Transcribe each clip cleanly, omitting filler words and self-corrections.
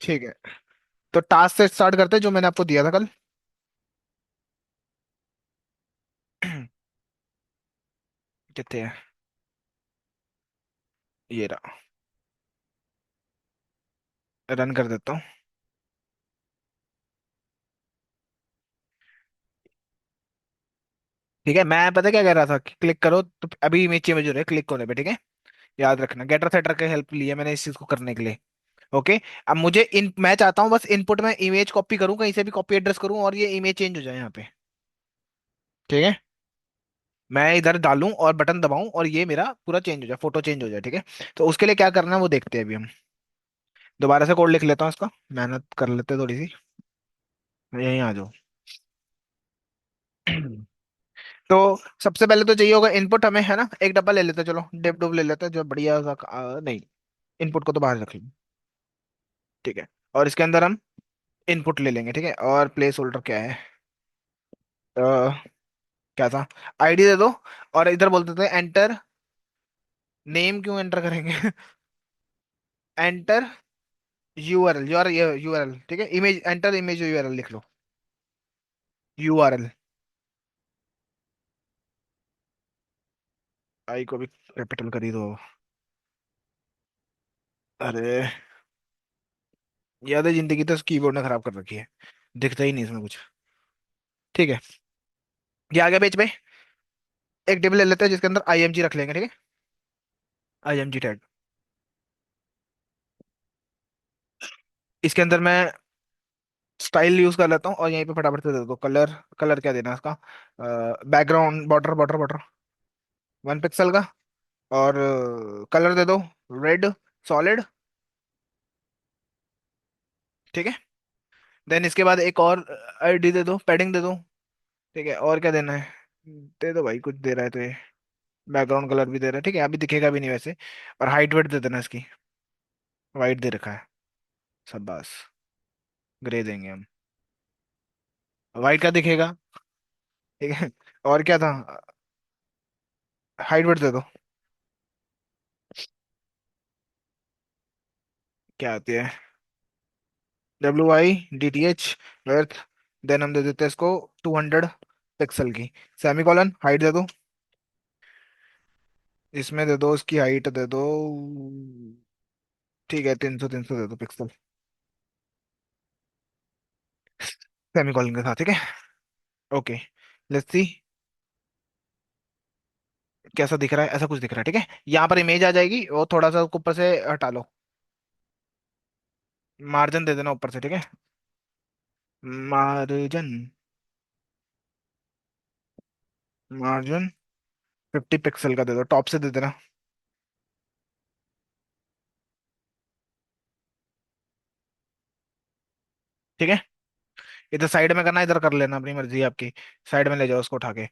ठीक है, तो टास्क से स्टार्ट करते हैं जो मैंने आपको दिया था कल। कितने हैं? ये रहा। रन कर देता हूँ। ठीक है, मैं पता क्या कह रहा था कि क्लिक करो तो अभी इमेज चेंज हो रही है क्लिक होने पे, ठीक है। याद रखना, गेटर सेटर की हेल्प ली है मैंने इस चीज को करने के लिए। ओके। अब मुझे इन मैं चाहता हूँ बस इनपुट में इमेज कॉपी करूँ, कहीं से भी कॉपी एड्रेस करूँ और ये इमेज चेंज हो जाए यहाँ पे। ठीक है, मैं इधर डालूं और बटन दबाऊं और ये मेरा पूरा चेंज हो जाए, फोटो चेंज हो जाए, ठीक है। तो उसके लिए क्या करना है वो देखते हैं अभी हम। दोबारा से कोड लिख लेता हूँ इसका, मेहनत कर लेते हैं थोड़ी सी। यहीं आ जाओ। तो सबसे पहले तो चाहिए होगा इनपुट हमें, है ना। एक डब्बा ले लेते हैं, चलो डिप डुब ले लेते हैं जो बढ़िया सा नहीं, इनपुट को तो बाहर रख लेंगे। ठीक है, और इसके अंदर हम इनपुट ले लेंगे, ठीक है। और प्लेस होल्डर क्या है? अ, क्या था? आईडी दे दो। और इधर बोलते थे एंटर। नेम क्यों एंटर करेंगे? एंटर यूआरएल, यूआरएल, ठीक है। इमेज एंटर इमेज यूआरएल लिख लो। यूआरएल। आई को भी कैपिटल कर ही दो। अरे याद है, जिंदगी तो कीबोर्ड ने खराब कर रखी है, दिखता ही नहीं इसमें कुछ। ठीक है, ये आगे पेज पे एक टेबल ले लेते हैं जिसके अंदर आईएमजी रख लेंगे, ठीक है। IMG tag. इसके अंदर मैं स्टाइल यूज कर लेता हूँ और यहीं पे फटाफट से दे दो कलर। कलर क्या देना है इसका? Background border border border 1 pixel का। और कलर दे दो रेड सॉलिड, ठीक है। देन इसके बाद एक और आईडी दे दो, पैडिंग दे दो। ठीक है, और क्या देना है? दे दो भाई, कुछ दे रहा है तो ये। बैकग्राउंड कलर भी दे रहा है, ठीक है, अभी दिखेगा भी नहीं वैसे। और हाइट वेट दे देना इसकी। वाइट दे रखा है। सब बस। ग्रे देंगे हम। वाइट का दिखेगा। ठीक है। और क्या था? हाइट वेट दे दो। क्या आती है? WIDTH worth. देन हम दे देते हैं इसको 200 पिक्सल की। सेमी कॉलन हाइट दे दो। इसमें दे दो, इसकी हाइट दे दो। ठीक है, 300 दे दो पिक्सल। सेमी कॉलन के साथ, ठीक है। ओके, लेट्स सी कैसा दिख रहा है। ऐसा कुछ दिख रहा है, ठीक है। यहाँ पर इमेज आ जाएगी, वो थोड़ा सा ऊपर से हटा लो। मार्जिन दे देना ऊपर से, ठीक है। मार्जिन। मार्जिन 50 पिक्सल का दे दो, टॉप से दे देना। ठीक है, इधर साइड में करना, इधर कर लेना, अपनी मर्जी है आपकी। साइड में ले जाओ उसको उठा के।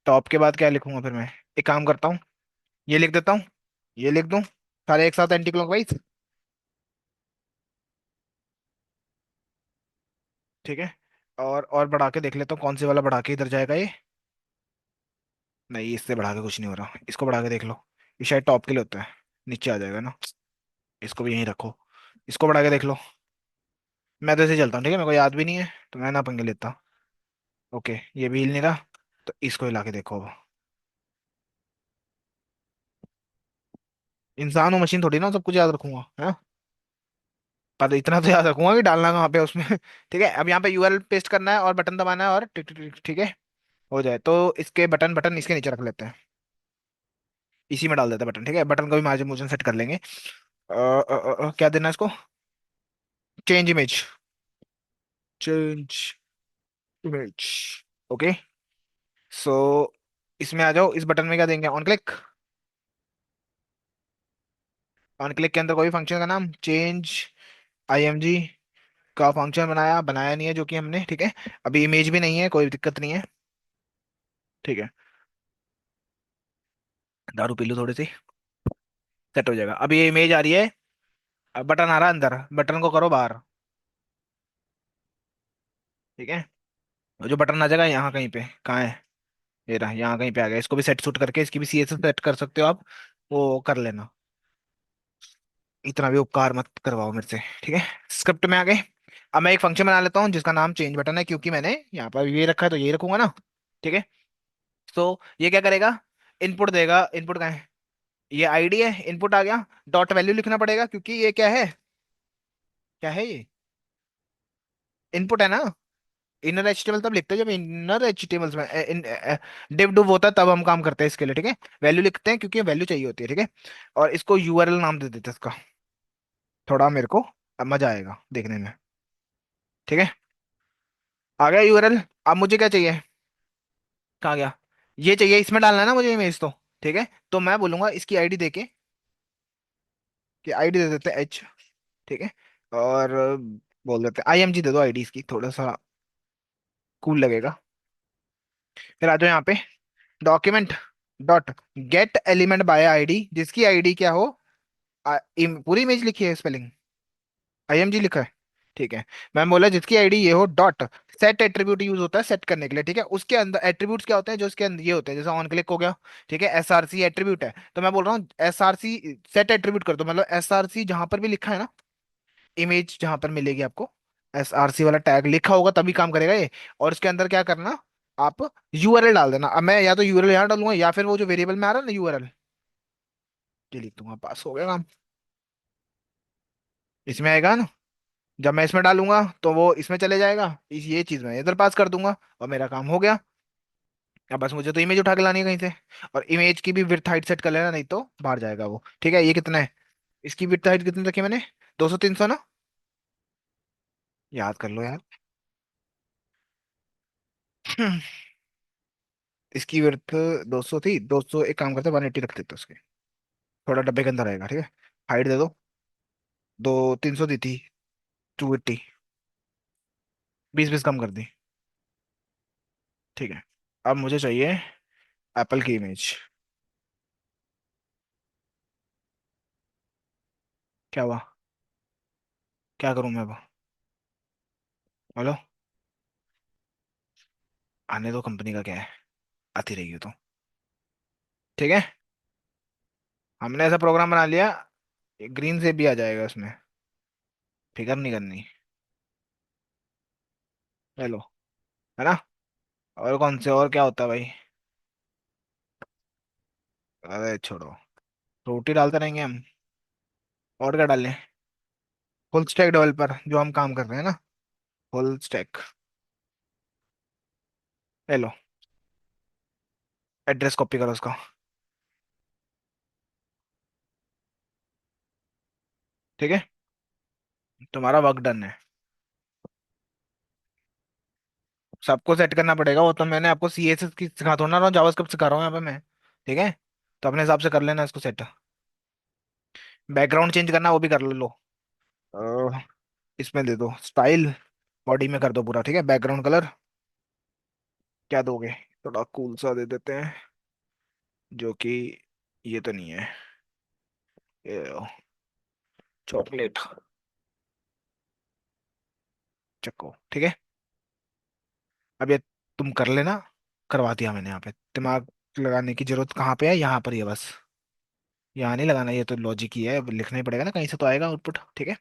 टॉप के बाद क्या लिखूंगा फिर मैं? एक काम करता हूँ, ये लिख देता हूँ, ये लिख दूं, सारे एक साथ एंटी क्लॉकवाइज। ठीक है, और बढ़ा के देख लेता हूँ कौन से वाला बढ़ा के इधर जाएगा ये। नहीं, इससे बढ़ा के कुछ नहीं हो रहा, इसको बढ़ा के देख लो। ये शायद टॉप के लिए होता है, नीचे आ जाएगा ना। इसको भी यहीं रखो, इसको बढ़ा के देख लो। मैं तो ऐसे ही चलता हूँ, ठीक है, मेरे को याद भी नहीं है तो मैं ना पंगे लेता। ओके, ये भी हिल नहीं रहा, तो इसको हिला के देखो अब। इंसान हूँ मशीन थोड़ी ना, सब कुछ याद रखूंगा है। पर इतना तो याद रखूंगा कि डालना कहाँ पे है उसमें। ठीक है, अब यहाँ पे यूआरएल पेस्ट करना है और बटन दबाना है और टिक टिक टिक, ठीक है। हो जाए तो इसके बटन बटन इसके नीचे रख लेते हैं। इसी में डाल देते हैं बटन, ठीक है। बटन को भी मार्जिन मुर्जिन सेट कर लेंगे। क्या देना है इसको? Change image. Change image. Okay. So इसमें आ जाओ, इस बटन में क्या देंगे? On click. ऑन क्लिक के अंदर कोई फंक्शन का नाम चेंज IMG का फंक्शन बनाया बनाया नहीं है जो कि हमने, ठीक है। अभी इमेज भी नहीं है, कोई दिक्कत नहीं है। ठीक है, दारू पी लो थोड़ी सी, सेट हो जाएगा। अब ये इमेज आ रही है, अब बटन आ रहा है अंदर, बटन को करो बाहर। ठीक है, और जो बटन आ जाएगा यहाँ कहीं पे, कहाँ है? ये रहा, यहाँ कहीं पे आ गया। इसको भी सेट सूट करके इसकी भी CSS सेट कर सकते हो आप, वो कर लेना। इतना भी उपकार मत करवाओ मेरे से। ठीक है, स्क्रिप्ट में आ गए। अब मैं एक फंक्शन बना लेता हूँ जिसका नाम चेंज बटन है, क्योंकि मैंने यहाँ पर ये रखा है तो ये रखूंगा ना। ठीक है। तो ये क्या करेगा, इनपुट देगा। इनपुट का है, ये आईडी है, इनपुट आ गया। डॉट वैल्यू लिखना पड़ेगा क्योंकि ये क्या है, क्या है ये, इनपुट है ना। इनर एचटीएमएल तब लिखते हैं जब इनर एचटीएमएल में डिव डुव होता है, तब हम काम करते हैं इसके लिए। ठीक है, वैल्यू लिखते हैं क्योंकि वैल्यू चाहिए होती है। ठीक है, और इसको यूआरएल नाम दे देते हैं इसका, थोड़ा मेरे को अब मजा आएगा देखने में। ठीक है, आ गया यूआरएल। अब मुझे क्या चाहिए, कहाँ गया, ये चाहिए, इसमें डालना है ना मुझे इमेज तो। ठीक है, तो मैं बोलूंगा इसकी आईडी देके, कि आईडी दे देते हैं एच। ठीक है, और बोल देते हैं आईएमजी दे दो आईडी इसकी, थोड़ा सा कूल लगेगा। फिर आ जाओ यहाँ पे, document dot gate element by ID, जिसकी आईडी क्या हो, पूरी इमेज लिखी है स्पेलिंग, आईएमजी लिखा है। ठीक है, मैं बोला जिसकी आईडी ये हो, डॉट सेट एट्रीब्यूट यूज होता है सेट करने के लिए। ठीक है, उसके अंदर एट्रीब्यूट्स क्या होते हैं, जो इसके अंदर ये होते हैं, जैसे ऑन क्लिक हो गया। ठीक है, एसआरसी एट्रीब्यूट है, तो मैं बोल रहा हूँ एसआरसी सेट एट्रीब्यूट कर दो, मतलब एसआरसी जहां पर भी लिखा है ना, इमेज जहां पर मिलेगी आपको, एसआरसी वाला टैग लिखा होगा तभी काम करेगा ये। और इसके अंदर क्या करना, आप यूआरएल डाल देना। अब मैं या तो यूआरएल यहाँ डालूंगा, या फिर वो जो वेरिएबल में आ रहा है ना यूआरएल, ये लिख दूंगा, पास हो गया काम। इसमें आएगा ना, जब मैं इसमें डालूंगा तो वो इसमें चले जाएगा, ये चीज मैं इधर पास कर दूंगा, और मेरा काम हो गया। अब बस मुझे तो इमेज उठा के लानी है कहीं से, और इमेज की भी विड्थ हाइट सेट कर लेना, नहीं तो बाहर जाएगा वो। ठीक है, ये कितना है, इसकी विड्थ हाइट कितनी रखी है मैंने, 200 300 ना, याद कर लो यार। इसकी विड्थ 200 थी, 200 एक काम करते 180 रख देते उसके, थोड़ा डब्बे के अंदर आएगा। ठीक है, हाइट दे दो, दो 300 दी थी, 280, 20 20 कम कर दी। ठीक है, अब मुझे चाहिए एप्पल की इमेज। क्या हुआ, क्या करूं मैं अब, बोलो। आने दो, कंपनी का क्या है, आती रहेगी वो तो। ठीक है, हमने ऐसा प्रोग्राम बना लिया, ग्रीन से भी आ जाएगा उसमें, फिकर नहीं करनी। हेलो, है ना। और कौन से, और क्या होता है भाई, अरे छोड़ो, रोटी डालते रहेंगे हम, और क्या डालें। फुल स्टैक डेवलपर जो हम काम कर रहे हैं ना, full stack. Hello, address copy करो उसका। ठीक है, तुम्हारा वर्क डन है। सबको सेट करना पड़ेगा वो तो, मैंने आपको सीएसएस की सिखा थोड़ा ना रहा हूँ, जावास्क्रिप्ट सिखा रहा हूँ यहाँ पे मैं। ठीक है, तो अपने हिसाब से कर लेना इसको सेट। बैकग्राउंड चेंज करना वो भी कर लो। अह, इसमें दे दो स्टाइल, बॉडी में कर दो पूरा। ठीक है, बैकग्राउंड कलर क्या दोगे, थोड़ा कूल सा दे देते हैं, जो कि ये तो नहीं है, चॉकलेट चक्को। ठीक है, अब ये तुम कर लेना, करवा दिया मैंने। यहाँ पे दिमाग लगाने की जरूरत कहाँ पे है, यहाँ पर ही है बस, यहाँ नहीं लगाना, ये तो लॉजिक ही है, अब लिखना ही पड़ेगा ना, कहीं से तो आएगा आउटपुट। ठीक है,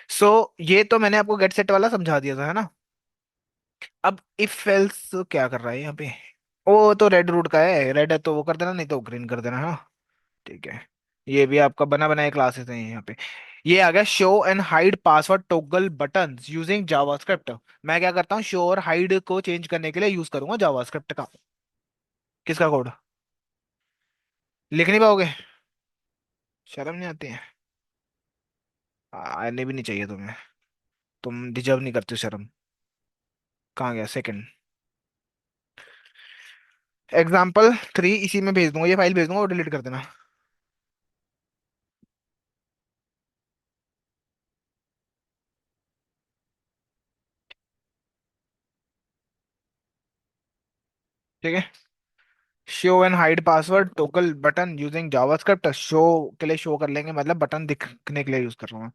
सो ये तो मैंने आपको गेट सेट वाला समझा दिया था, है ना। अब इफ एल्स क्या कर रहा है यहाँ पे, वो तो रेड रूट का है, रेड है तो वो कर देना, नहीं तो ग्रीन कर देना, हाँ। ठीक है, ये भी आपका बना बनाया क्लासेस है यहाँ पे। ये आ गया show and hide password toggle button using JavaScript. मैं क्या करता हूँ, शो और हाइड को चेंज करने के लिए यूज करूंगा जावास्क्रिप्ट का। किसका कोड, लिख नहीं पाओगे, शर्म नहीं आती है, आने भी नहीं चाहिए तुम्हें, तुम डिजर्व नहीं करते हो शर्म। कहाँ गया सेकंड, एग्जाम्पल 3 इसी में भेज दूंगा, ये फाइल भेज दूंगा और डिलीट कर देना। ठीक है, show and hide password toggle button using JavaScript, show के लिए शो कर लेंगे, मतलब बटन दिखने के लिए यूज कर रहा हूँ मैं।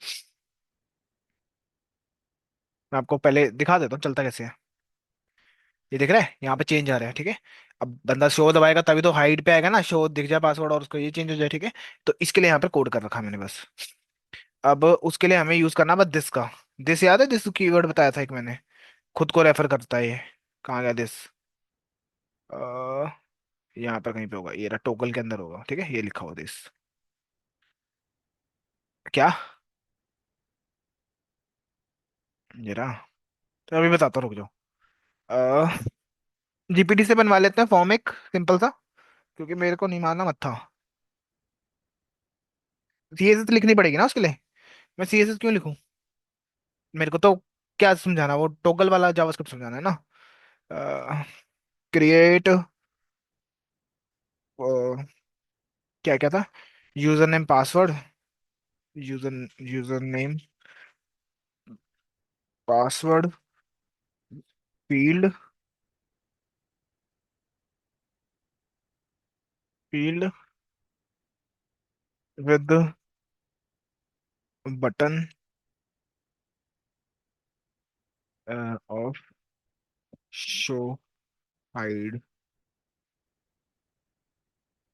मैं आपको पहले दिखा देता हूँ चलता कैसे है। ये दिख रहा है, यहाँ पे चेंज आ रहा है। ठीक है, अब बंदा शो दबाएगा तभी तो हाइड पे आएगा ना, शो दिख जाए पासवर्ड और उसको ये चेंज हो जाए। ठीक है, तो इसके लिए यहाँ पे कोड कर रखा है मैंने बस। अब उसके लिए हमें यूज करना बस दिस का। दिस याद है, दिस कीवर्ड बताया था एक मैंने, खुद को रेफर करता है ये। कहाँ गया दिस? यहाँ पर कहीं पे होगा, ये रहा, टोगल के अंदर होगा, ठीक है, ये लिखा हुआ दिस। क्या? ये रहा। तो अभी बताता हूँ, रुक जाओ। जीपीटी से बनवा लेते हैं फॉर्म एक सिंपल सा, क्योंकि मेरे को नहीं मारना मत था। सीएसएस लिखनी पड़ेगी ना उसके लिए। मैं सीएसएस क्यों लिखूं? मेरे को तो क्या समझाना, वो टोगल वाला जावास्क्रिप्ट समझाना है ना। क्रिएट, क्या क्या था, user name password, user user name password field, field with button of show hide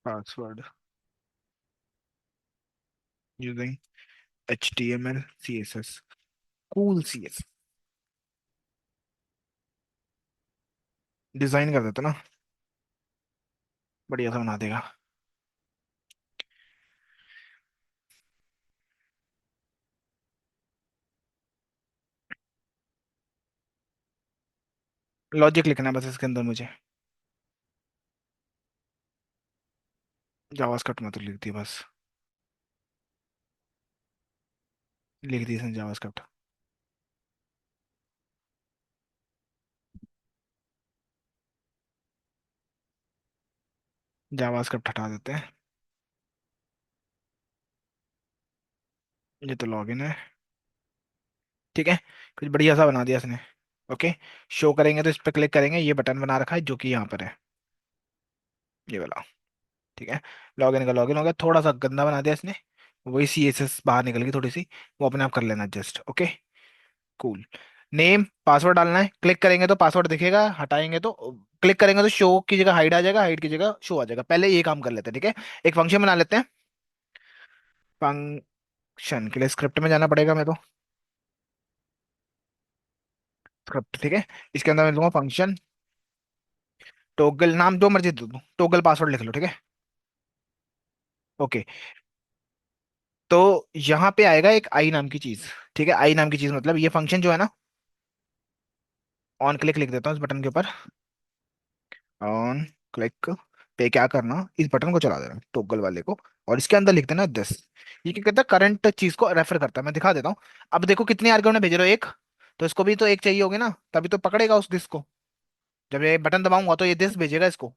password using HTML CSS, cool CSS। Design कर देते ना, बढ़िया सा बना देगा। लॉजिक लिखना है बस इसके अंदर मुझे। जावास्क्रिप्ट में तो लिख दी बस, लिख दी इसने जावास्क्रिप्ट। जावास्क्रिप्ट हटा देते हैं। ये तो लॉगिन है, ठीक है, कुछ बढ़िया सा बना दिया इसने। ओके, शो करेंगे तो इस पर क्लिक करेंगे, ये बटन बना रखा है जो कि यहाँ पर है, ये वाला, ठीक है। लॉगिन का लॉगिन हो गया, थोड़ा सा गंदा बना दिया इसने, वही CSS बाहर निकल गई थोड़ी सी, वो अपने आप कर लेना just. Okay, cool. Name password डालना है, क्लिक करेंगे तो पासवर्ड दिखेगा, हटाएंगे तो, क्लिक करेंगे तो शो की जगह हाइड आ जाएगा, हाइड की जगह शो आ जाएगा। पहले ये काम कर लेते हैं, ठीक है। एक फंक्शन बना लेते हैं। फंक्शन के लिए स्क्रिप्ट में जाना पड़ेगा मेरे को, स्क्रिप्ट, ठीक है। इसके अंदर मैं दूंगा फंक्शन टोगल, नाम जो मर्जी दे दूं, टोगल पासवर्ड लिख लो, ठीक है। ओके, तो यहाँ पे आएगा एक आई नाम की चीज, ठीक है। आई नाम की चीज मतलब ये फंक्शन जो है ना, ऑन क्लिक लिख देता हूँ इस बटन के ऊपर, ऑन क्लिक पे क्या करना, इस बटन को चला देना टोगल वाले को, और इसके अंदर लिख देना दिस। ये क्या कहता है, करंट चीज को रेफर करता है, मैं दिखा देता हूँ। अब देखो कितने आर्ग्यूमेंट भेज रहे हो, एक, तो इसको भी तो एक चाहिए होगी ना, तभी तो पकड़ेगा उस दिस को। जब ये बटन दबाऊंगा तो ये दिस भेजेगा इसको,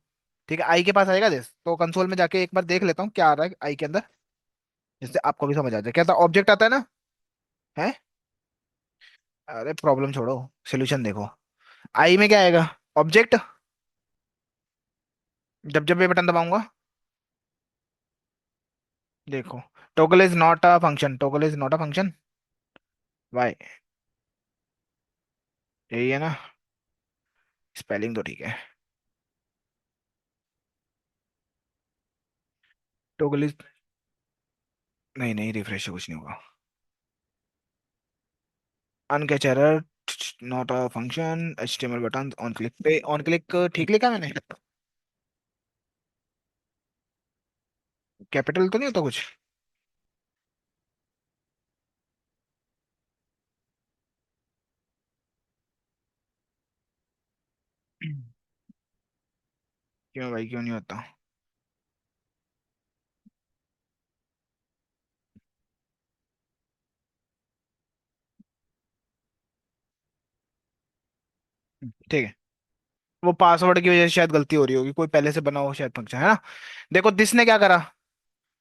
ठीक है, आई के पास आएगा दिस। तो कंसोल में जाके एक बार देख लेता हूँ क्या आ रहा है आई के अंदर, जिससे आपको भी समझ आ जाए। क्या था, ऑब्जेक्ट आता है ना, है। अरे प्रॉब्लम छोड़ो, सोल्यूशन देखो। आई में क्या आएगा, ऑब्जेक्ट, जब जब ये बटन दबाऊंगा, देखो, toggle is not a function, toggle is not a function, why, यही है ना, स्पेलिंग तो ठीक है। टोगल इज, नहीं नहीं, रिफ्रेश से कुछ नहीं होगा। Uncaught error, not a function, HTML button on click पे, ऑन क्लिक ठीक लिखा मैंने, कैपिटल तो नहीं होता कुछ? क्यों भाई, क्यों नहीं होता? ठीक है, वो पासवर्ड की वजह से शायद गलती हो रही होगी, कोई पहले से बना हो शायद फंक्शन, है ना। देखो दिस ने क्या करा,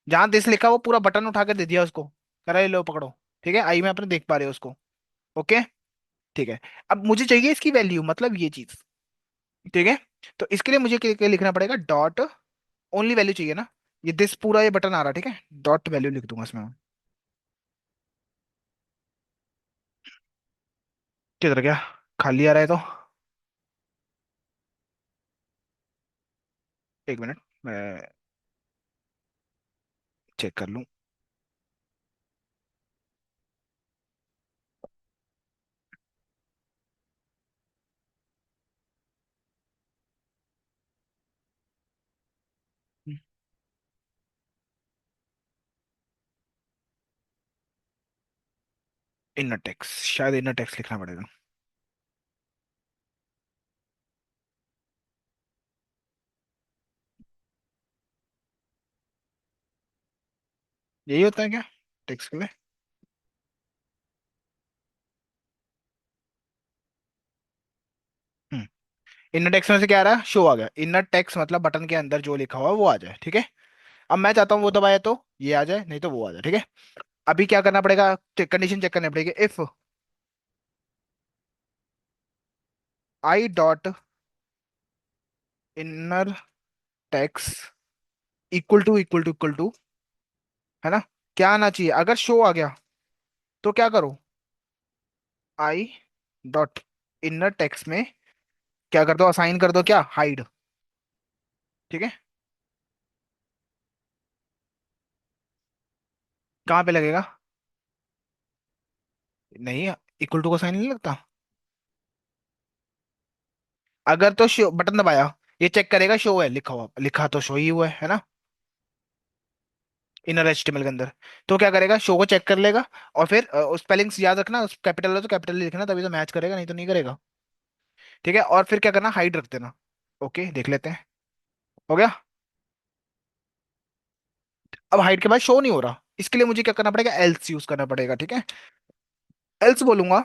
जहां दिस लिखा वो पूरा बटन उठा के दे दिया उसको, करा ये लो पकड़ो, ठीक है, आई में अपने देख पा रहे हो उसको। ओके, ठीक है। अब मुझे चाहिए इसकी वैल्यू, मतलब ये चीज, ठीक है। तो इसके लिए मुझे क्या क्या लिखना पड़ेगा, डॉट ओनली वैल्यू चाहिए ना, ये दिस पूरा ये बटन आ रहा है, ठीक है, डॉट वैल्यू लिख दूंगा इसमें। किधर गया, खाली आ रहा है तो, एक मिनट, मैं चेक कर लूँ। इनर टेक्स्ट, शायद इनर टेक्स्ट लिखना पड़ेगा। यही होता है क्या टेक्स्ट के लिए? हम्म। इनर टेक्स्ट में से क्या आ रहा है, शो आ गया। इनर टेक्स्ट मतलब बटन के अंदर जो लिखा हुआ है वो आ जाए, ठीक है। अब मैं चाहता हूँ वो दबाए तो ये आ जाए, नहीं तो वो आ जाए, ठीक है। अभी क्या करना पड़ेगा, कंडीशन चेक करनी पड़ेगी। If I dot inner text equal to है ना, क्या आना चाहिए? अगर शो आ गया तो क्या करो, आई डॉट इनर टेक्स्ट में क्या कर दो, असाइन कर दो क्या, हाइड, ठीक है। कहाँ पे लगेगा? नहीं, इक्वल टू का साइन नहीं लगता। अगर तो शो बटन दबाया, ये चेक करेगा शो है लिखा हुआ, लिखा तो शो ही हुआ है ना, इनर एचटीएमएल के अंदर। तो क्या करेगा, शो को चेक कर लेगा, और फिर स्पेलिंग्स याद रखना, कैपिटल है तो कैपिटल लिखना, तभी तो मैच करेगा, नहीं तो नहीं करेगा, ठीक है। और फिर क्या करना, हाइड रख देना। ओके, देख लेते हैं। हो गया। अब हाइड के बाद शो नहीं हो रहा, इसके लिए मुझे क्या करना पड़ेगा, एल्स यूज करना पड़ेगा, ठीक है। एल्स बोलूंगा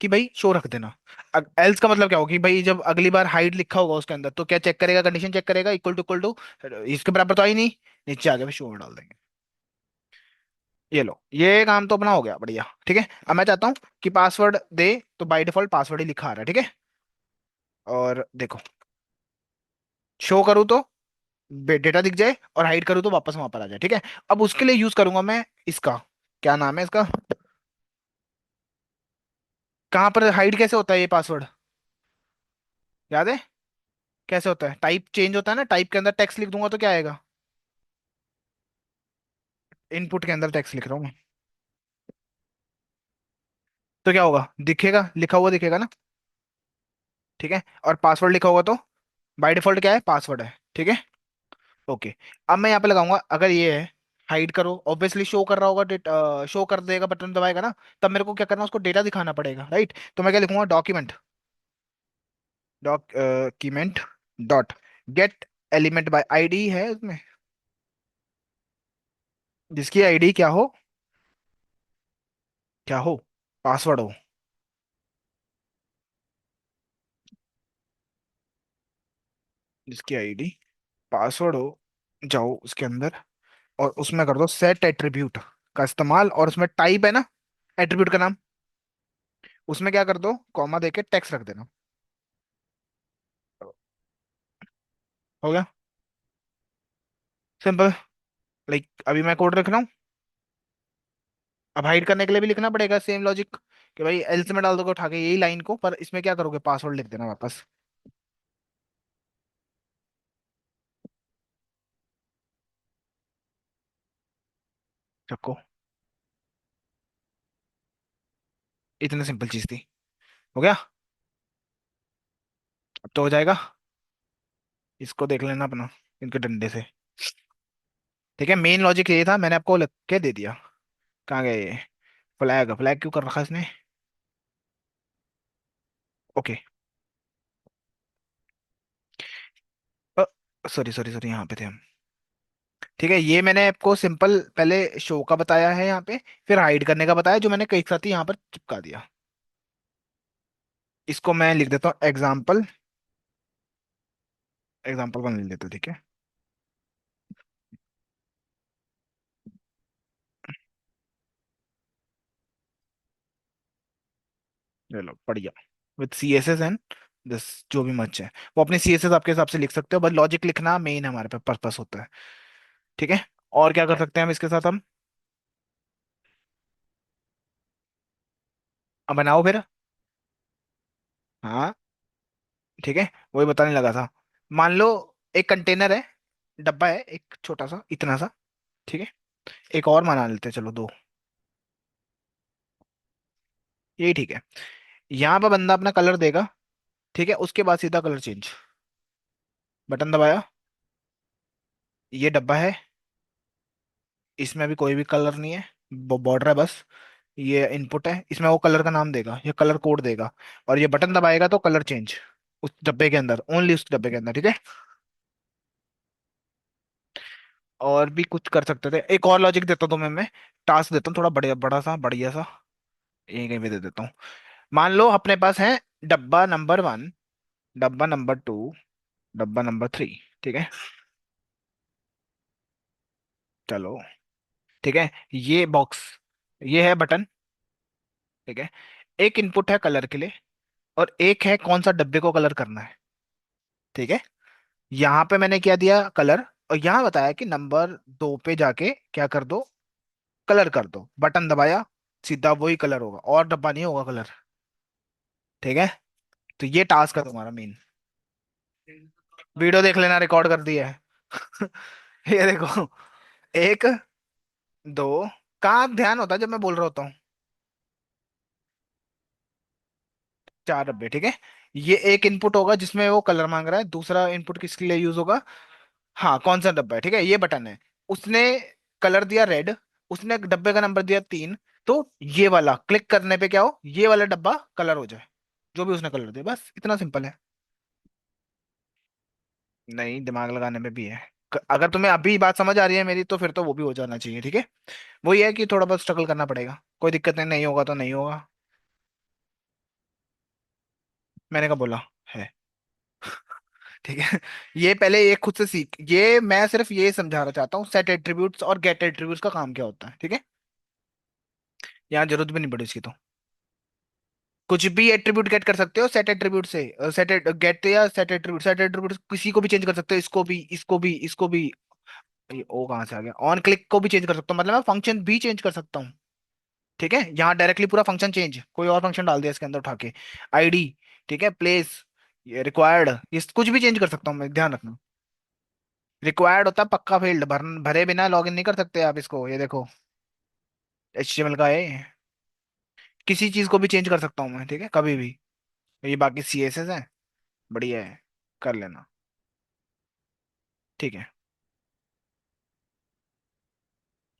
कि भाई शो रख देना। एल्स का मतलब क्या होगा कि भाई जब अगली बार हाइड लिखा होगा उसके अंदर तो क्या चेक करेगा, कंडीशन चेक करेगा, इक्वल टू इसके बराबर तो आई नहीं, नीचे आगे शो में डाल देंगे। ये लो, ये काम तो अपना हो गया बढ़िया, ठीक है। अब मैं चाहता हूँ कि पासवर्ड दे, तो बाय डिफॉल्ट पासवर्ड ही लिखा आ रहा है, ठीक है। और देखो, शो करूँ तो डेटा दिख जाए, और हाइड करूँ तो वापस वहां पर आ जाए, ठीक है। अब उसके लिए यूज करूंगा मैं इसका, क्या नाम है इसका, कहाँ पर हाइड कैसे होता है ये पासवर्ड, याद है? कैसे होता है, टाइप चेंज होता है ना, टाइप के अंदर टेक्स्ट लिख दूंगा तो क्या आएगा, इनपुट के अंदर टेक्स्ट लिख रहा हूँ मैं, तो क्या होगा, दिखेगा, लिखा हुआ दिखेगा ना, ठीक है। और पासवर्ड लिखा होगा तो बाय डिफॉल्ट क्या है, पासवर्ड है, ठीक है। ओके। अब मैं यहाँ पे लगाऊंगा, अगर ये है हाइड करो, ऑब्वियसली शो कर रहा होगा, शो कर देगा, बटन दबाएगा ना, तब मेरे को क्या करना, उसको डेटा दिखाना पड़ेगा, राइट। तो मैं क्या लिखूंगा, document, document dot gate element by ID है उसमें, जिसकी आईडी क्या हो, क्या हो, पासवर्ड हो, जिसकी आईडी पासवर्ड हो, जाओ उसके अंदर, और उसमें कर दो सेट एट्रीब्यूट का इस्तेमाल, और उसमें टाइप है ना एट्रीब्यूट का नाम, उसमें क्या कर दो, कॉमा देके टेक्स्ट रख देना। हो गया, सिंपल। लाइक अभी मैं कोड रख रहा हूँ, अब हाइड करने के लिए भी लिखना पड़ेगा सेम लॉजिक, कि भाई एल्स में डाल दोगे उठा के यही लाइन को, पर इसमें क्या करोगे, पासवर्ड लिख देना वापस। रखो, इतनी सिंपल चीज थी। हो गया, अब तो हो जाएगा। इसको देख लेना अपना, इनके डंडे से, ठीक है। मेन लॉजिक ये था, मैंने आपको लिख के दे दिया। कहाँ गए ये, फ्लैग, फ्लैग क्यों कर रखा है इसने? ओके, सॉरी सॉरी सॉरी, यहाँ पे थे हम। ठीक है, ये मैंने आपको सिंपल पहले शो का बताया है यहाँ पे, फिर हाइड करने का बताया, जो मैंने कई साथ ही यहाँ पर चिपका दिया। इसको मैं लिख देता हूँ एग्जाम्पल, एग्जाम्पल 1 लिख देता हूँ, ठीक है। ले लो, बढ़िया। With C S S and this, जो भी मर्ज है वो अपने सी एस एस आपके हिसाब से लिख सकते हो, बस लॉजिक लिखना मेन हमारे पे पर्पस होता है, ठीक है। और क्या कर सकते हैं हम इसके साथ हम, अब बनाओ फिर। हाँ, ठीक है, वही बताने लगा था। मान लो एक कंटेनर है, डब्बा है एक छोटा सा इतना सा, ठीक है। एक और बना लेते हैं, चलो दो, यही ठीक है। यहाँ पर बंदा अपना कलर देगा, ठीक है, उसके बाद सीधा कलर चेंज, बटन दबाया, ये डब्बा है, इसमें अभी कोई भी कलर नहीं है, बॉर्डर है बस, ये इनपुट है, इसमें वो कलर का नाम देगा, ये कलर कोड देगा, और ये बटन दबाएगा तो कलर चेंज उस डब्बे के अंदर, ओनली उस डब्बे के अंदर, ठीक है। और भी कुछ कर सकते थे, एक और लॉजिक देता हूँ तुम्हें मैं, टास्क देता हूँ थोड़ा बढ़िया, बड़ा सा बढ़िया सा, ये कहीं पे दे देता हूँ। मान लो अपने पास है डब्बा नंबर 1, डब्बा नंबर 2, डब्बा नंबर 3, ठीक है। चलो, ठीक है, ये बॉक्स, ये है बटन, ठीक है। एक इनपुट है कलर के लिए, और एक है कौन सा डब्बे को कलर करना है, ठीक है। यहाँ पे मैंने क्या दिया, कलर, और यहाँ बताया कि नंबर 2 पे जाके क्या कर दो, कलर कर दो, बटन दबाया, सीधा वही कलर होगा, और डब्बा नहीं होगा कलर, ठीक है। तो ये टास्क है तुम्हारा मेन। वीडियो देख लेना, रिकॉर्ड कर दिया है। ये देखो, एक, दो, कहाँ ध्यान होता है जब मैं बोल रहा होता हूँ, 4 डब्बे, ठीक है। ये एक इनपुट होगा जिसमें वो कलर मांग रहा है, दूसरा इनपुट किसके लिए यूज होगा, हाँ कौन सा डब्बा है, ठीक है, ये बटन है, उसने कलर दिया रेड, उसने डब्बे का नंबर दिया 3, तो ये वाला क्लिक करने पे क्या हो, ये वाला डब्बा कलर हो जाए, जो भी उसने कलर दिया, बस इतना सिंपल है। नहीं, दिमाग लगाने में भी है। अगर तुम्हें अभी बात समझ आ रही है मेरी, तो फिर तो वो भी हो जाना चाहिए, ठीक है। वही है कि थोड़ा बहुत स्ट्रगल करना पड़ेगा, कोई दिक्कत नहीं, नहीं होगा तो नहीं होगा। मैंने कहा बोला है, ठीक है। ये पहले ये खुद से सीख, ये मैं सिर्फ ये समझाना चाहता हूँ सेट एट्रीब्यूट्स और गेट एट्रीब्यूट्स का काम क्या होता है, ठीक है। यहाँ जरूरत भी नहीं पड़ी इसकी तो, कुछ भी एट्रीब्यूट गेट कर सकते हो सेट एट्रीब्यूट से, सेट गेट या सेट एट्रीब्यूट किसी को भी चेंज कर सकते हो, इसको भी, इसको भी, इसको भी। ये ओ कहाँ से आ गया, ऑन क्लिक को भी चेंज कर सकता हूँ, मतलब मैं फंक्शन भी चेंज कर सकता हूँ, ठीक है। यहाँ डायरेक्टली पूरा फंक्शन चेंज, कोई और फंक्शन डाल दिया इसके अंदर उठा के, आईडी, ठीक है, प्लेस, ये रिक्वायर्ड, ये कुछ भी चेंज कर सकता हूँ मैं, ध्यान रखना। रिक्वायर्ड होता है पक्का फील्ड, भरे बिना लॉगिन नहीं कर सकते आप इसको, ये देखो, HTML का है, किसी चीज को भी चेंज कर सकता हूँ मैं, ठीक है, कभी भी। ये बाकी CSS है, बढ़िया है, कर लेना, ठीक है।